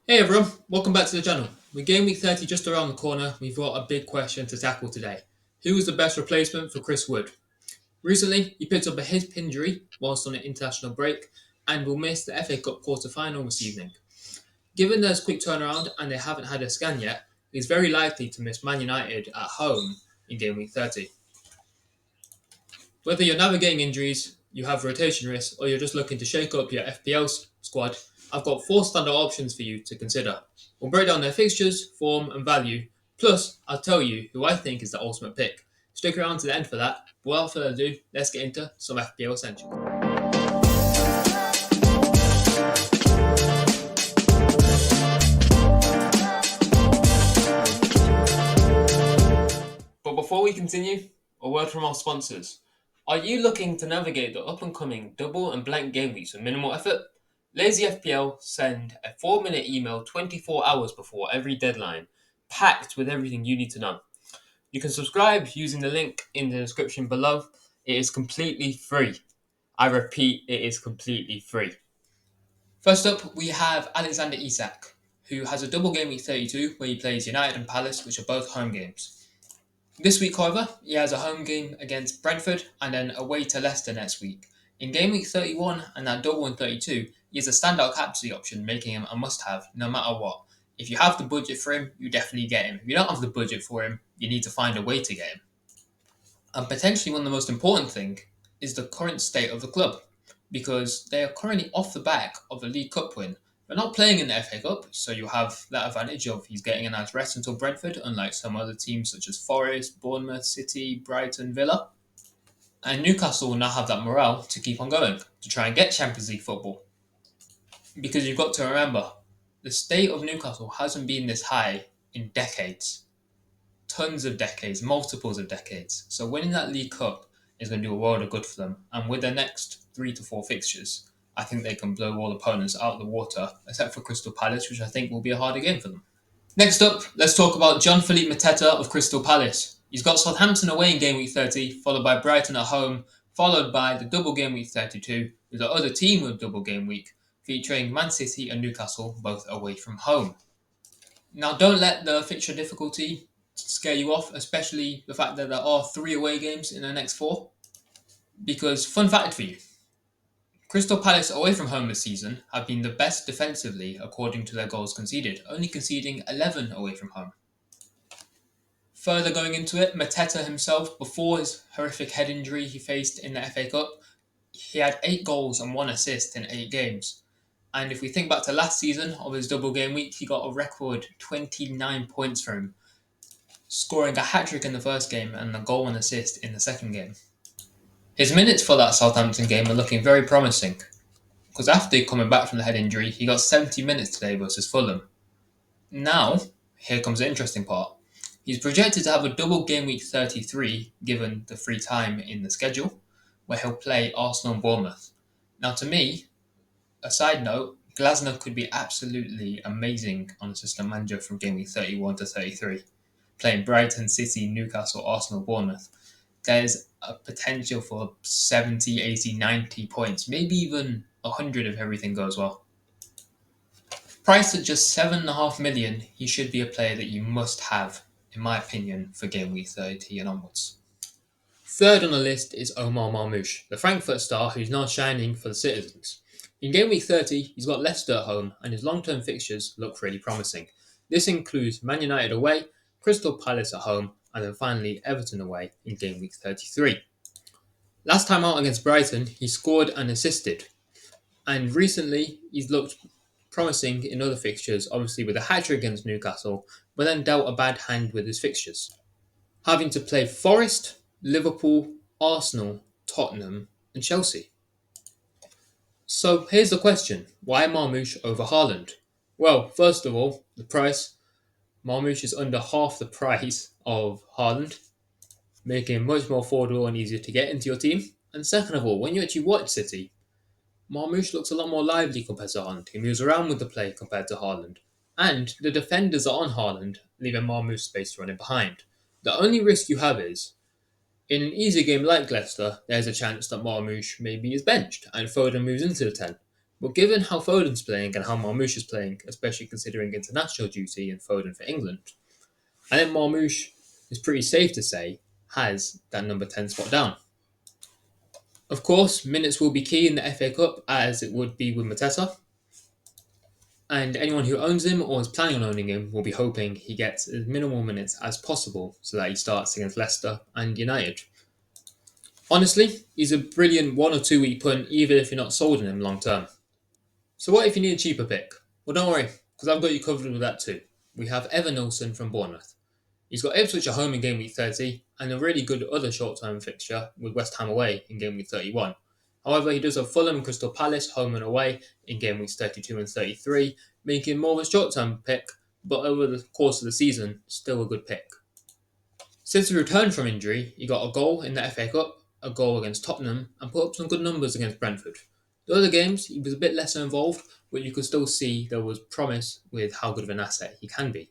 Hey everyone, welcome back to the channel. With game week 30 just around the corner, we've got a big question to tackle today. Who was the best replacement for Chris Wood? Recently, he picked up a hip injury whilst on an international break and will miss the FA Cup quarter-final this evening. Given there's quick turnaround and they haven't had a scan yet, he's very likely to miss Man United at home in game week 30. Whether you're navigating injuries, you have rotation risks, or you're just looking to shake up your FPL squad, I've got four standard options for you to consider. We'll break down their fixtures, form, and value. Plus, I'll tell you who I think is the ultimate pick. Stick around to the end for that. But without further ado, let's get into some FPL essentials. But before we continue, a word from our sponsors. Are you looking to navigate the up and coming double and blank game weeks with minimal effort? Lazy FPL send a 4-minute email 24 hours before every deadline, packed with everything you need to know. You can subscribe using the link in the description below. It is completely free. I repeat, it is completely free. First up, we have Alexander Isak, who has a double game week 32 where he plays United and Palace, which are both home games. This week, however, he has a home game against Brentford and then away to Leicester next week. In game week 31 and that double in 32, he is a standout captaincy option, making him a must-have no matter what. If you have the budget for him, you definitely get him. If you don't have the budget for him, you need to find a way to get him. And potentially one of the most important thing is the current state of the club, because they are currently off the back of a League Cup win. They're not playing in the FA Cup, so you have that advantage of he's getting a nice rest until Brentford, unlike some other teams such as Forest, Bournemouth, City, Brighton, Villa. And Newcastle will now have that morale to keep on going, to try and get Champions League football. Because you've got to remember, the state of Newcastle hasn't been this high in decades. Tons of decades, multiples of decades. So winning that League Cup is going to do a world of good for them. And with their next 3 to 4 fixtures, I think they can blow all opponents out of the water, except for Crystal Palace, which I think will be a harder game for them. Next up, let's talk about Jean-Philippe Mateta of Crystal Palace. He's got Southampton away in game week 30, followed by Brighton at home, followed by the double game week 32, with the other team with double game week, featuring Man City and Newcastle, both away from home. Now, don't let the fixture difficulty scare you off, especially the fact that there are 3 away games in the next 4. Because, fun fact for you, Crystal Palace away from home this season have been the best defensively according to their goals conceded, only conceding 11 away from home. Further going into it, Mateta himself, before his horrific head injury he faced in the FA Cup, he had 8 goals and 1 assist in 8 games. And if we think back to last season of his double game week, he got a record 29 points for him, scoring a hat-trick in the first game and a goal and assist in the second game. His minutes for that Southampton game are looking very promising, because after coming back from the head injury, he got 70 minutes today versus Fulham. Now, here comes the interesting part. He's projected to have a double game week 33 given the free time in the schedule, where he'll play Arsenal and Bournemouth. Now, to me, a side note, Glasner could be absolutely amazing on assistant manager from game week 31 to 33, playing Brighton, City, Newcastle, Arsenal, Bournemouth. There's a potential for 70, 80, 90 points, maybe even 100 if everything goes well. Priced at just 7.5 million, he should be a player that you must have, in my opinion, for game week 30 and onwards. Third on the list is Omar Marmoush, the Frankfurt star who's now shining for the citizens. In game week 30, he's got Leicester at home and his long-term fixtures look really promising. This includes Man United away, Crystal Palace at home, and then finally Everton away in game week 33. Last time out against Brighton, he scored and assisted. And recently, he's looked promising in other fixtures, obviously with a hat-trick against Newcastle, but then dealt a bad hand with his fixtures, having to play Forest, Liverpool, Arsenal, Tottenham, and Chelsea. So here's the question, why Marmoush over Haaland? Well, first of all, the price. Marmoush is under half the price of Haaland, making him much more affordable and easier to get into your team. And second of all, when you actually watch City, Marmoush looks a lot more lively compared to Haaland. He moves around with the play compared to Haaland. And the defenders are on Haaland, leaving Marmoush space to run in behind. The only risk you have is, in an easy game like Leicester, there's a chance that Marmoush maybe is benched and Foden moves into the 10. But given how Foden's playing and how Marmoush is playing, especially considering international duty and Foden for England, I think Marmoush is pretty safe to say has that number 10 spot down. Of course, minutes will be key in the FA Cup as it would be with Mateta, and anyone who owns him or is planning on owning him will be hoping he gets as minimal minutes as possible so that he starts against Leicester and United. Honestly, he's a brilliant 1 or 2 week punt even if you're not sold on him long term. So what if you need a cheaper pick? Well, don't worry, because I've got you covered with that too. We have Evan Olsen from Bournemouth. He's got Ipswich at home in game week 30 and a really good other short-term fixture with West Ham away in game week 31. However, he does have Fulham and Crystal Palace home and away in game weeks 32 and 33, making him more of a short-term pick, but over the course of the season, still a good pick. Since he returned from injury, he got a goal in the FA Cup, a goal against Tottenham, and put up some good numbers against Brentford. The other games, he was a bit less involved, but you could still see there was promise with how good of an asset he can be.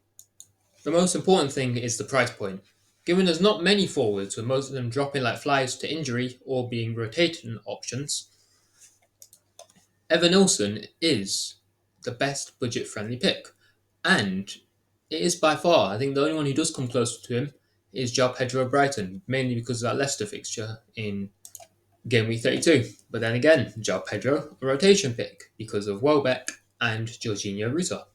The most important thing is the price point. Given there's not many forwards, with most of them dropping like flies to injury or being rotating options, Evan Olsen is the best budget-friendly pick. And it is by far, I think the only one who does come close to him is GW30 Brighton, mainly because of that Leicester fixture in game week 32. But then again, GW30, a rotation pick because of Welbeck and Jorginho Ruta.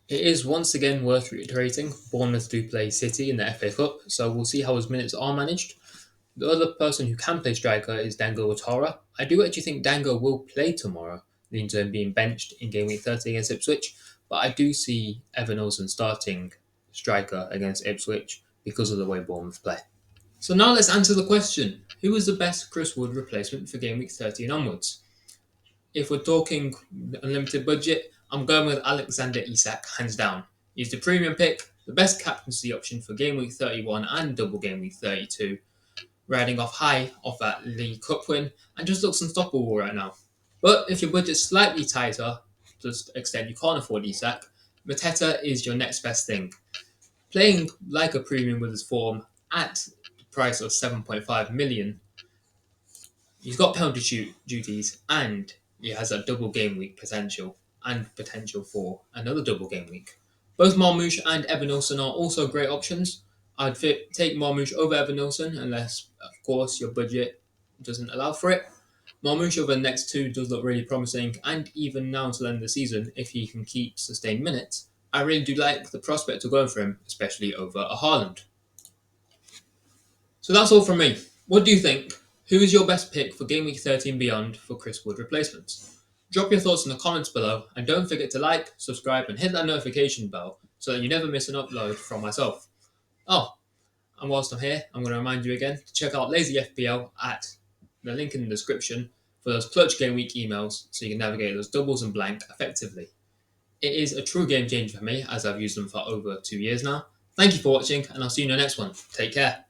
It is once again worth reiterating, Bournemouth do play City in the FA Cup, so we'll see how his minutes are managed. The other person who can play striker is Dango Ouattara. I do actually think Dango will play tomorrow, leading to him being benched in game week 30 against Ipswich, but I do see Evan Olsen starting striker against Ipswich because of the way Bournemouth play. So now let's answer the question, who is the best Chris Wood replacement for game week 30 and onwards? If we're talking unlimited budget, I'm going with Alexander Isak, hands down. He's the premium pick, the best captaincy option for game week 31 and double game week 32, riding off high off that League Cup win, and just looks unstoppable right now. But if your budget's slightly tighter, to the extent you can't afford Isak, Mateta is your next best thing. Playing like a premium with his form at the price of 7.5 million, he's got penalty duties and he has a double game week potential and potential for another double game week. Both Marmoush and Evan Olsen are also great options. I'd take Marmoush over Evan Olsen unless, of course, your budget doesn't allow for it. Marmoush over the next two does look really promising, and even now until the end of the season, if he can keep sustained minutes, I really do like the prospect of going for him, especially over a Haaland. So that's all from me. What do you think? Who is your best pick for Game Week 30 and beyond for Chris Wood replacements? Drop your thoughts in the comments below, and don't forget to like, subscribe, and hit that notification bell so that you never miss an upload from myself. Oh, and whilst I'm here, I'm going to remind you again to check out Lazy FPL at the link in the description for those clutch game week emails so you can navigate those doubles and blank effectively. It is a true game changer for me as I've used them for over 2 years now. Thank you for watching, and I'll see you in the next one. Take care.